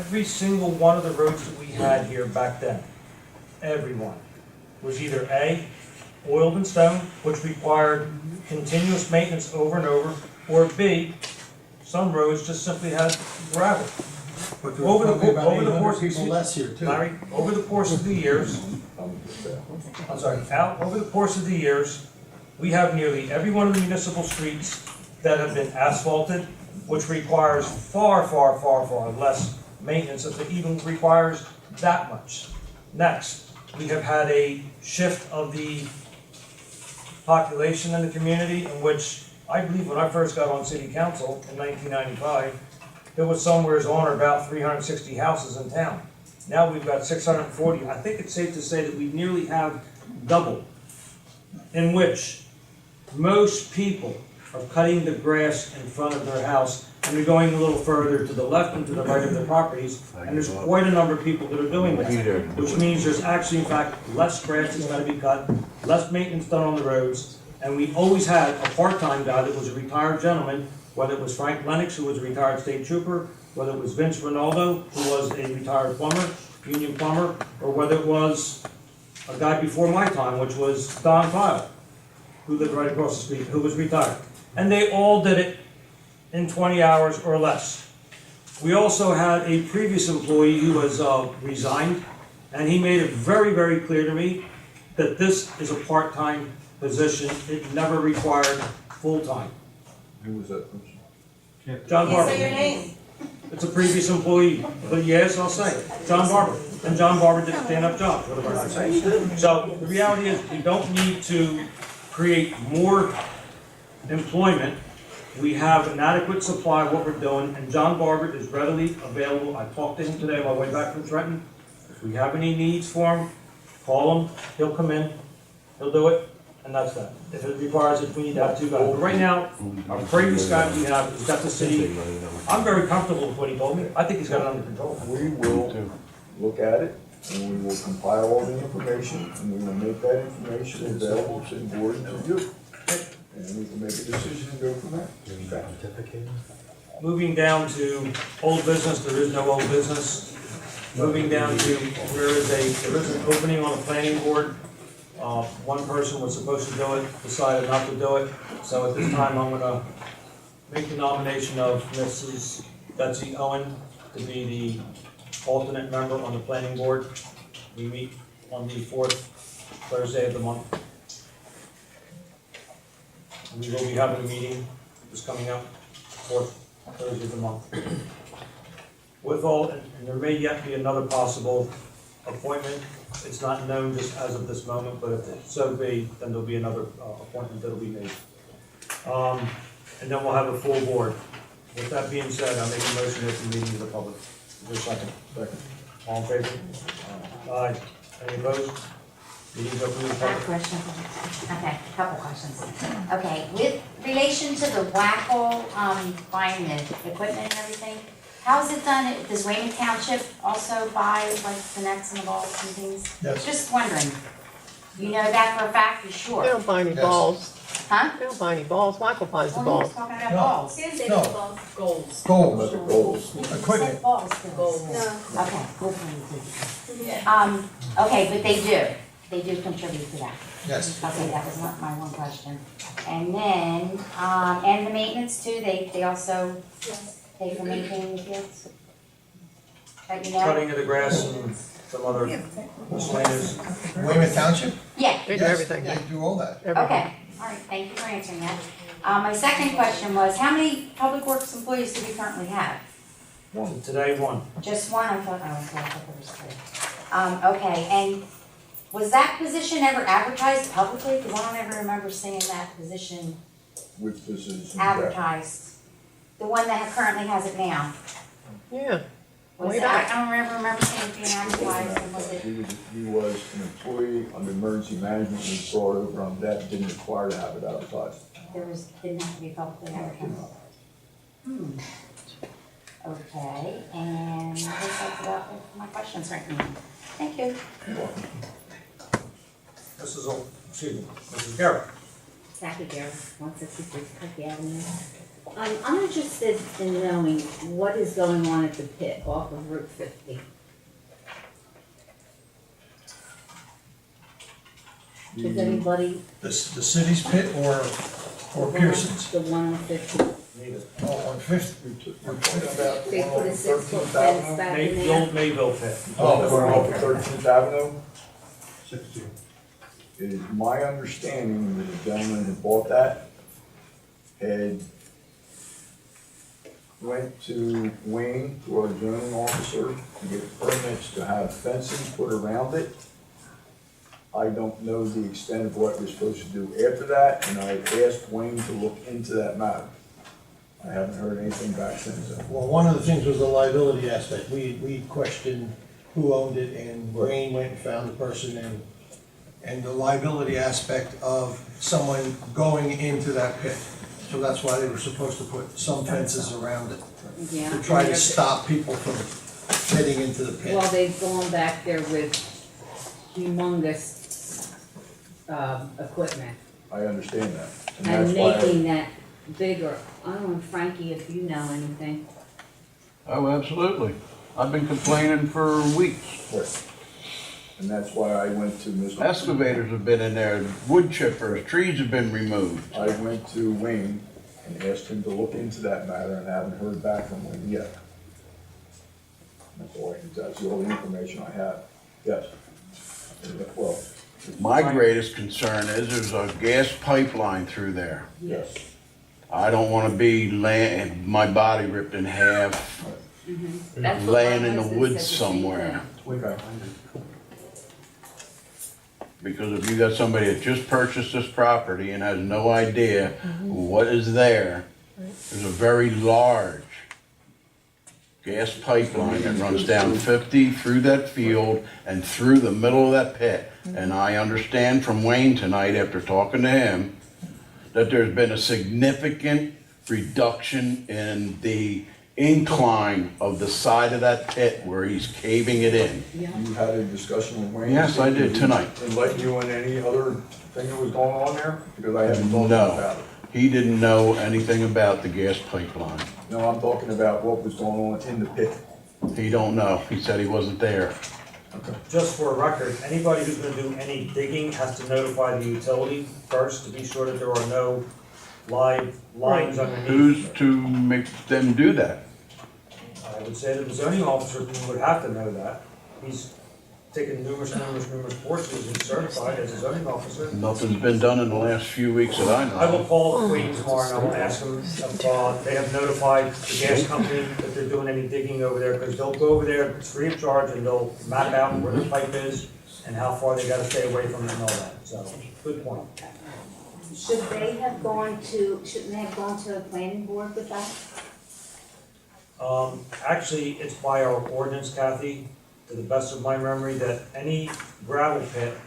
Every single one of the roads that we had here back then, every one, was either A, oiled and stone, which required continuous maintenance over and over, or B, some roads just simply had gravel. But Over the there's probably over the about course- 800 people less here too. Larry, over the course of the years, I'm sorry, Al, over the course of the years, we have nearly every one of the municipal streets that have been asphalted, which requires far, far, far, far less maintenance, if it even requires that much. Next, we have had a shift of the population in the community, in which I believe when I first got on city council in 1995, there was somewhere on or about 360 houses in town. Now we've got 640. I think it's safe to say that we nearly have double, in which most people are cutting the grass in front of their house, and they're going a little further to the left and to the right of their properties, and there's quite a number of people that are doing that, which means there's actually, in fact, less grass that's got to be cut, less maintenance done on the roads, and we always had a part-time guy that was a retired gentleman, whether it was Frank Lennox, who was a retired state trooper, whether it was Vince Ronaldo, who was a retired plumber, union plumber, or whether it was a guy before my time, which was Don File, who lived right across the street, who was retired. And they all did it in 20 hours or less. We also had a previous employee who was resigned, and he made it very, very clear to me that this is a part-time position. It never required full-time. Who was that person? John Can you say your Barber. name? It's a previous employee, but yes, I'll say it. John Barber. And John Barber did a stand-up job, what am I saying? So the reality is, we don't need to create more employment. We have an adequate supply of what we're doing, and John Barber is readily available. I talked to him today on my way back from Trenton. If we have any needs for him, call him, he'll come in, he'll do it, and that's that. If it requires it, we need to have two guys. But right now, our previous guy we have, he's got the city. I'm very comfortable with what he told me. I think he's got it under control. We will look at it, and we will compile all the information, and we will make that information available to the board and to you. And we can make a decision and go from there. Moving down to old business, there is no old business. Moving down to, there is an opening on the planning board. One person was supposed to do it, decided not to do it. So at this time, I'm gonna make the nomination of Mrs. Betsy Owen to be the alternate member on the planning board. We meet on the 4th Thursday of the month. We will be having a meeting this coming up, 4th Thursday of the month. With all, and there may yet be another possible appointment. It's not known just as of this moment, but if it so be, then there'll be another appointment that'll be made. And then we'll have a full board. With that being said, I'll make a motion to open the meeting to the public. Is there a second? Second. All in favor? Aye. Any opposed? Meeting's open to the I have a public. question. Okay, a couple questions. Okay, with relation to the Wackle, buying the equipment and everything, how is it done? Does Wayne Township also buy like the nets and the balls and things? Yes. Just wondering. You know that for a fact, you They sure? don't buy any Yes. balls. Huh? They don't buy any balls. Michael buys the Well, he was balls. talking about No. balls. No, Goals. goals, About the goals. equipment. Balls. Goals. Okay, okay, but they do contribute to that. Yes. Okay, that was my one question. And then, and the maintenance too, they also pay for maintaining the fields? That you know? Cutting of the grass and some other miscellaneous. Weymouth Township? Yeah, They do Yes, everything. They do all that. Everything. okay, all right, thank you for answering that. My second question was, how many public works employees do we currently have? One. Today, one. Just one, I thought there was three. Okay, and was that position ever advertised publicly? Because I don't ever remember seeing that position Which position? advertised. The one that currently has it now. Yeah. Was Way that, back. I don't remember seeing it being advertised, and was it? He was an employee under emergency management, and was brought over on that, didn't require to have it advertised. Didn't have to be publicly advertised. Okay, and I guess that's about it for my questions right now. Thank you. Mrs. Garrett. Kathy Garrett, 163 Kentucky Avenue. I'm interested in knowing what is going on at the pit off of Route 50. Is anybody? The city's pit or Pearson's? The one on 50. Oh, on Fifth. We're talking about the They one put on a 6-foot 13th fence Avenue? back in The there. old Mayville pit. Oh, the one Oh, off of 13th Avenue? 16. It is my understanding that the gentleman who bought that had went to Wayne, to our zoning officer, to get permits to have fencing put around it. I don't know the extent of what we're supposed to do after that, and I asked Wayne to look into that matter. I haven't heard anything back since then. Well, one of the things was the liability aspect. We questioned who owned it, and Wayne went and found the person, and the liability aspect of someone going into that pit. So that's why they were supposed to put some fences around it, Yeah. to try to stop people from getting into the pit. Well, they've gone back there with humongous, equipment I understand that. and that's why I- making that bigger. I don't know, Frankie, if you know anything. Oh, absolutely. I've been complaining for weeks. Right. And that's why I went to Mr. Excavators have been in there, wood chippers, trees have been removed. I went to Wayne and asked him to look into that matter and haven't heard back from him yet. That's all I can, that's the only information I have. Yes. Well, My greatest concern is there's a gas pipeline through there. yes. I don't wanna be laying, my body ripped in half, That's what laying my in the husband woods said the same somewhere. thing. Okay. Because if you got somebody that just purchased this property and has no idea what is there, there's a very large gas pipeline that runs down 50 through that field and through the middle of that pit. And I understand from Wayne tonight, after talking to him, that there's been a significant reduction in the incline of the side of that pit where he's caving it in. You had a discussion with Wayne? Yes, I did tonight. And let you in any other thing that was going on there? Because I haven't talked No. about it. He didn't know anything about the gas pipeline. No, I'm talking about what was going on in the pit. He don't know. He said he wasn't there. Just for a record, anybody who's gonna do any digging has to notify the utility first to be sure that there are no live lines underneath. Who's to make them do that? I would say that the zoning officer would have to know that. He's taken numerous courses and certified as a zoning officer. Nothing's been done in the last few weeks that I I will know. call Wayne tomorrow and I will ask them if they have notified the gas company that they're doing any digging over there, because they'll go over there, it's free of charge, and they'll map out where the pipe is and how far they gotta stay away from it and all that, so, good point. Shouldn't they have gone to a planning board with that? Actually, it's by our ordinance, Kathy, to the best of my memory, that any gravel pit,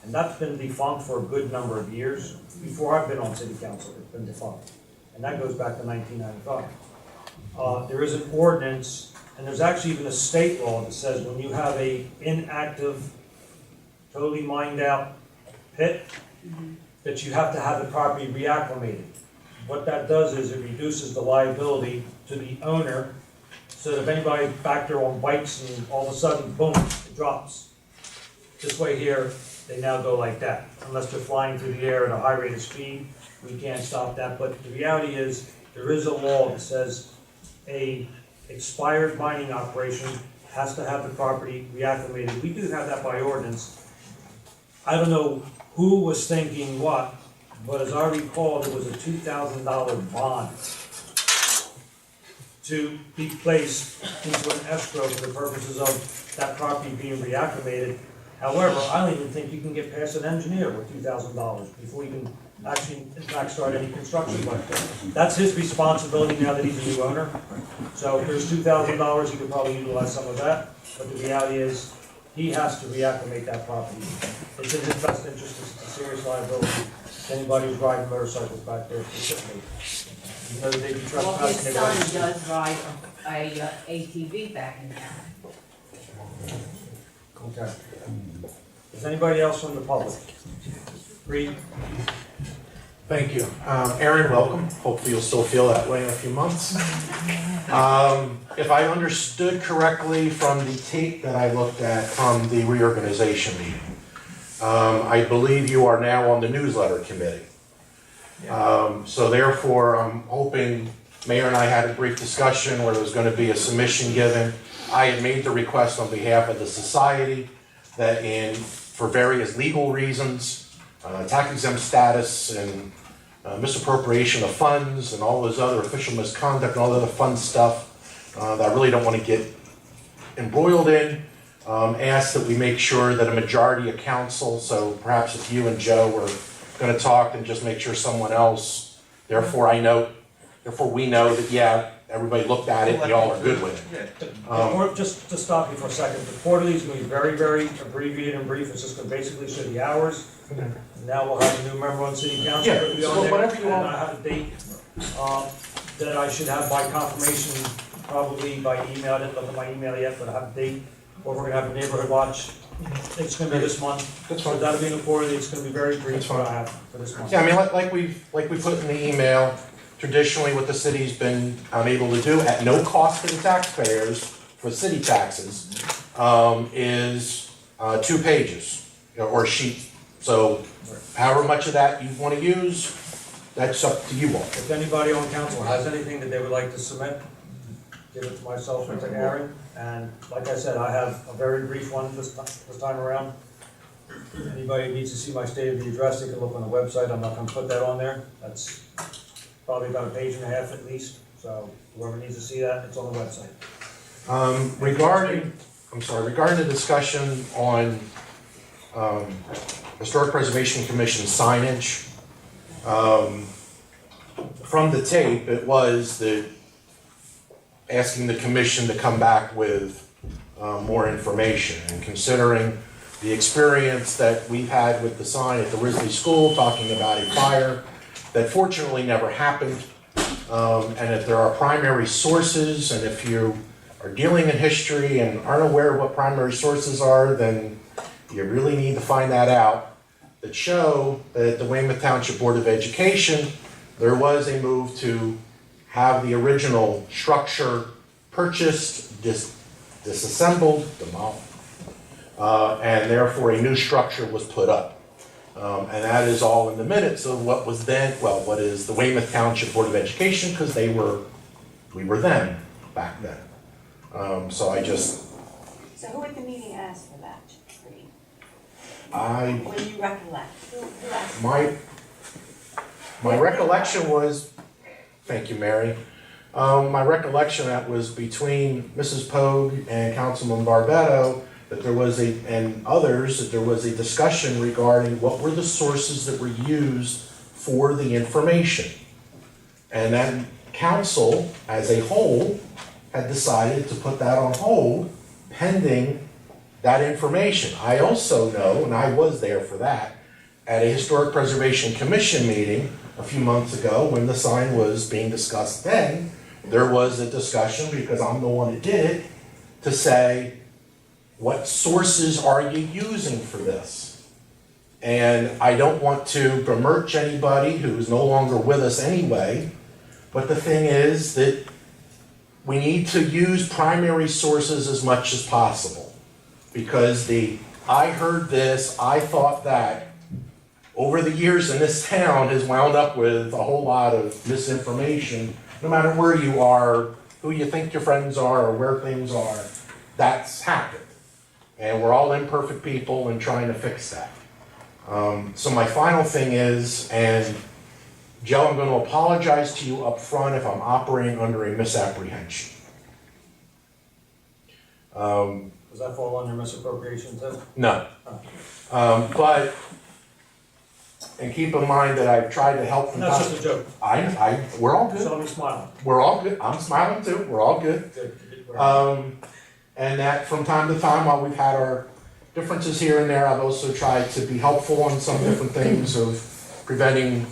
and that's been defunct for a good number of years, before I've been on city council, it's been defunct, and that goes back to 1995. There is an ordinance, and there's actually even a state law that says when you have a inactive, totally mined out pit, that you have to have the property reacclimated. What that does is it reduces the liability to the owner, so that if anybody's back there on bikes and all of a sudden, boom, it drops. This way here, they now go like that. Unless they're flying through the air at a high rate of speed, we can't stop that. But the reality is, there is a law that says a expired mining operation has to have the property reacclimated. We do have that by ordinance. I don't know who was thinking what, but as I recall, there was a $2,000 bond to be placed into an escrow for the purposes of that property being reacclimated. However, I don't even think you can get past an engineer with $2,000 before you can actually, in fact, start any construction. But that's his responsibility now that he's a new owner. So if there's $2,000, he could probably utilize some of that. But the reality is, he has to reacclimate that property. It's in his best interest, it's a serious liability. Anybody who's riding motorcycles back there specifically. You know, they be Well, his trespassing. son they does ride a ATV back in there. Okay. Is anybody else from the public? Reed? Thank you. Aaron, welcome. Hopefully you'll still feel that way in a few months. If I understood correctly from the tape that I looked at from the reorganization meeting, I believe you are now on the newsletter committee. So therefore, I'm hoping, Mayor and I had a brief discussion where there was going to be a submission given. I had made the request on behalf of the society that for various legal reasons, tax exempt status and misappropriation of funds and all those other official misconduct and all the other fun stuff that I really don't want to get embroiled in, asked that we make sure that a majority of council, so perhaps if you and Joe were going to talk, and just make sure someone else, therefore we know that, yeah, everybody looked at it and y'all are good with it. Just to stop you for a second, the quarterly is going to be very, very abbreviated and brief. It's just going to basically show the hours. Now we'll have a new member on city council. Yeah, It'll be so on there, whatever you and want. I have a date that I should have by confirmation, probably by email. I didn't look at my email yet, but I have a date where we're going to have a neighborhood watch. It's going to be this month. That's So fine. that'll be in the quarterly. It's going to be very brief. That's fine. What I have for this month. Yeah, I mean, like we put in the email, traditionally what the city's been able to do at no cost to the taxpayers for city taxes is 2 pages, or a sheet. So however much of that you want to use, that's up to you all. If anybody on council has anything that they would like to submit, give it to myself or to Aaron. And like I said, I have a very brief one this time around. Anybody who needs to see my state of the address, they can look on the website. I'm not gonna put that on there. That's probably about a page and a half at least. So whoever needs to see that, it's on the website. Regarding the discussion on Historic Preservation Commission signage, from the tape, it was asking the commission to come back with more information. And considering the experience that we've had with the sign at the Risley School, talking about a fire that fortunately never happened, and if there are primary sources, and if you are dealing in history and aren't aware of what primary sources are, then you really need to find that out, that show that at the Weymouth Township Board of Education, there was a move to have the original structure purchased, disassembled, demolished, and therefore a new structure was put up. And that is all in the minutes of what was then, well, what is the Weymouth Township Board of Education, because we were them back then. So who at the meeting asked for that, Reed? I, When you recollect, who asked? my recollection was, thank you, Mary. My recollection that was between Mrs. Pogue and Councilman Barbetto, that there was and others, that there was a discussion regarding what were the sources that were used for the information. And then council, as a whole, had decided to put that on hold pending that information. I also know, and I was there for that, at a Historic Preservation Commission meeting a few months ago when the sign was being discussed then, there was a discussion, because I'm the one that did it, to say, what sources are you using for this? And I don't want to bemirch anybody who is no longer with us anyway, but the thing is that we need to use primary sources as much as possible. Because I heard this, I thought that, over the years in this town has wound up with a whole lot of misinformation. No matter where you are, who you think your friends are, or where things are, that's happened. And we're all imperfect people and trying to fix that. So my final thing is, and Joe, I'm going to apologize to you up front if I'm operating under a misapprehension. Does that fall under misappropriation too? No. But, and keep in mind that I've tried to help from That's just a joke. we're all good. So I'm smiling. We're all good. I'm smiling too. We're all good. Good. And that from time to time, while we've had our differences here and there, I've also tried to be helpful on some different things of preventing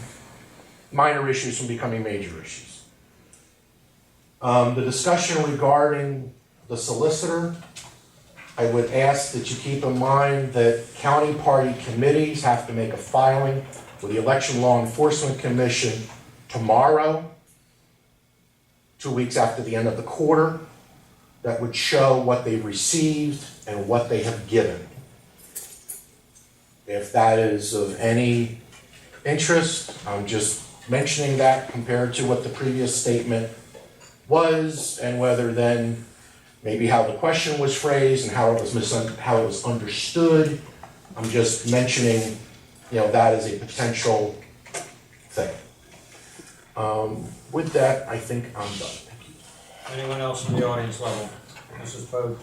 minor issues from becoming major issues. The discussion regarding the solicitor, I would ask that you keep in mind that county party committees have to make a filing with the Election Law Enforcement Commission tomorrow, 2 weeks after the end of the quarter, that would show what they received and what they have given. If that is of any interest, I'm just mentioning that compared to what the previous statement was, and whether then maybe how the question was phrased and how it was understood. I'm just mentioning, that as a potential thing. With that, I think I'm done. Thank you. Anyone else in the audience level? Mrs. Pogue?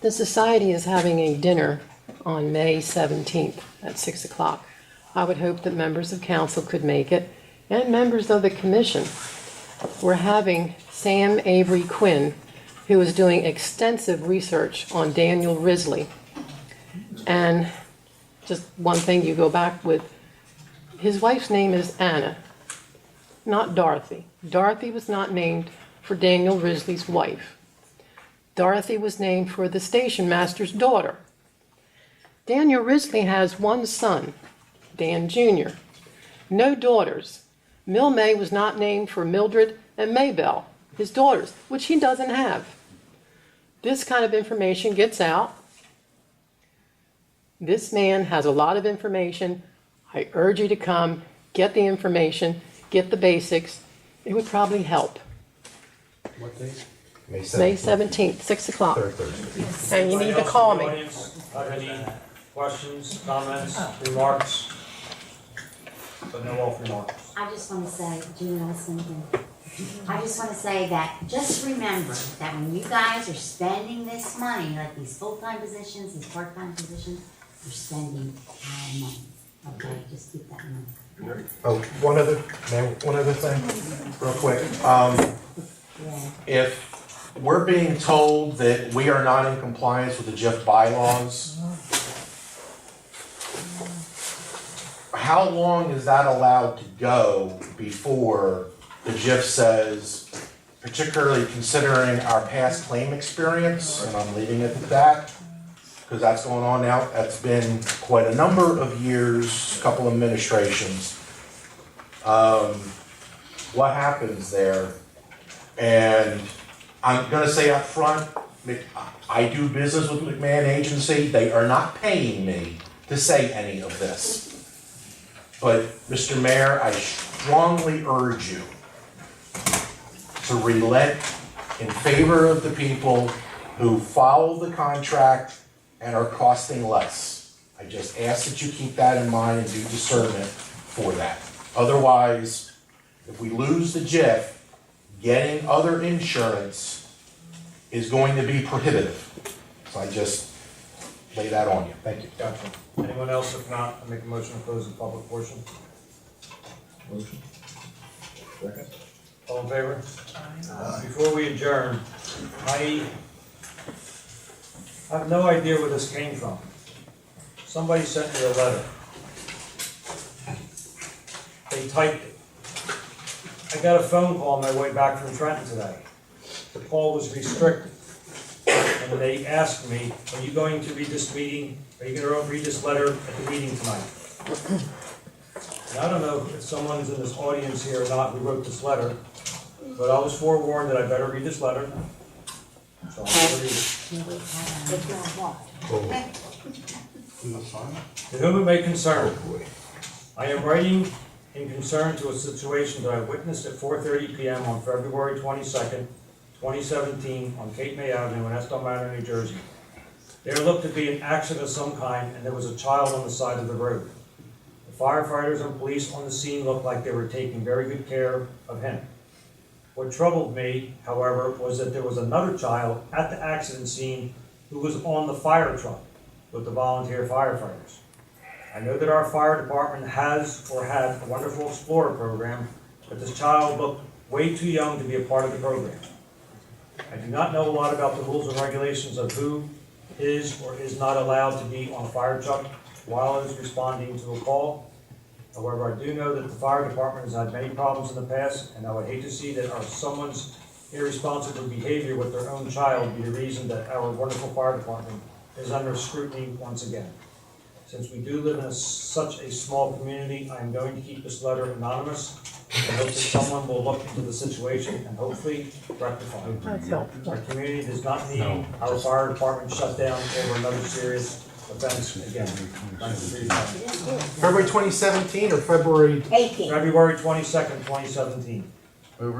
The society is having a dinner on May 17th at 6 o'clock. I would hope that members of council could make it, and members of the commission. We're having Sam Avery Quinn, who is doing extensive research on Daniel Risley. And just one thing you go back with, his wife's name is Anna, not Dorothy. Dorothy was not named for Daniel Risley's wife. Dorothy was named for the station master's daughter. Daniel Risley has one son, Dan Jr., no daughters. Mill May was not named for Mildred and Maybell, his daughters, which he doesn't have. This kind of information gets out. This man has a lot of information. I urge you to come, get the information, get the basics. It would probably help. What date? May May 17th, 6 o'clock. Third Thursday. And you need to Anyone else call in the me. audience have any questions, comments, remarks? But no off remarks. I just want to say, do you know something? I just want to say that, just remember that when you guys are spending this money, like these full-time positions, these part-time positions, you're spending our money. Okay, just keep that in mind. Oh, one other thing, real quick. Yeah. If we're being told that we are not in compliance with the JIF bylaws, how long is that allowed to go before the JIF says, particularly considering our past claim experience, and I'm leaving it at that, because that's going on now, that's been quite a number of years, a couple administrations. What happens there? And I'm gonna say up front, I do business with McMahon Agency, they are not paying me to say any of this. But, Mr. Mayor, I strongly urge you to relent in favor of the people who follow the contract and are costing less. I just ask that you keep that in mind and do discernment for that. Otherwise, if we lose the JIF, getting other insurance is going to be prohibitive. So I just lay that on you. Thank you. Gotcha. Anyone else? If not, I make a motion to close the public portion. Motion. Second. All in favor? Before we adjourn, I have no idea where this came from. Somebody sent me a letter. They typed it. I got a phone call on my way back from Trenton today. The call was restricted. And they asked me, are you going to read this meeting, are you going to read this letter at the meeting tonight? And I don't know if someone's in this audience here or not who wrote this letter, but I was forewarned that I better read this letter. So I'm going to read it. It's not what? To whom it may concern, I am writing in concern to a situation that I witnessed at 4:30 p.m. on February 22nd, 2017 on Cape May Avenue in Estell Manor, New Jersey. There looked to be an accident of some kind and there was a child on the side of the road. The firefighters and police on the scene looked like they were taking very good care of him. What troubled me, however, was that there was another child at the accident scene who was on the fire truck with the volunteer firefighters. I know that our fire department has or had a wonderful Explorer program, but this child looked way too young to be a part of the program. I do not know a lot about the rules and regulations of who is or is not allowed to be on a fire truck while it is responding to a call. However, I do know that the fire department has had many problems in the past, and I would hate to see that someone's irresponsible behavior with their own child be the reason that our wonderful fire department is under scrutiny once again. Since we do live in such a small community, I am going to keep this letter anonymous. I hope that someone will look into the situation and hopefully rectify it. That's helpful. Our community does not need our fire department shut down over another serious offense again. Thank you for your time. February 2017 or February, 18. February 22nd, 2017.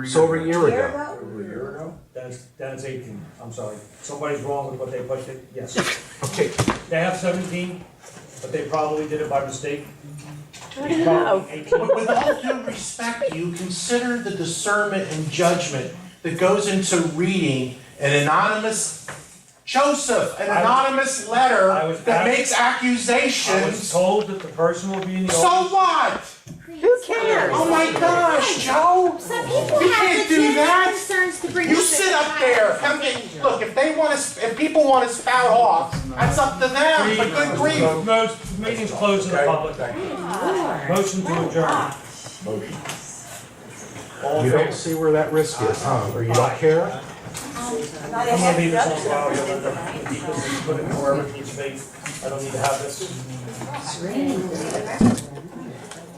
so over a year Year ago? ago? Over a year ago? Then it's 18, I'm sorry. Somebody's wrong with what they put it, yes. Okay, They have 17, but they probably did it by mistake. How do you know? 18. with all due respect, you consider the discernment and judgment that goes into reading an anonymous, Joseph, an anonymous letter I was that asked- makes I was accusations. told that the person will be in the So office. what? Who cares? Oh my gosh, Joe! Some people You have can't do legitimate that. concerns to bring You up sit at up the there. time. Look, if people want to spout off, that's up to them. But good grief. Most meetings closed to the public. Motion to adjourn. Motion. All in You favor? don't see where that risk is, huh? Or you don't care? I'm gonna leave this on file, Yolanda. Keep this and put it wherever it needs to be. I don't need to have this.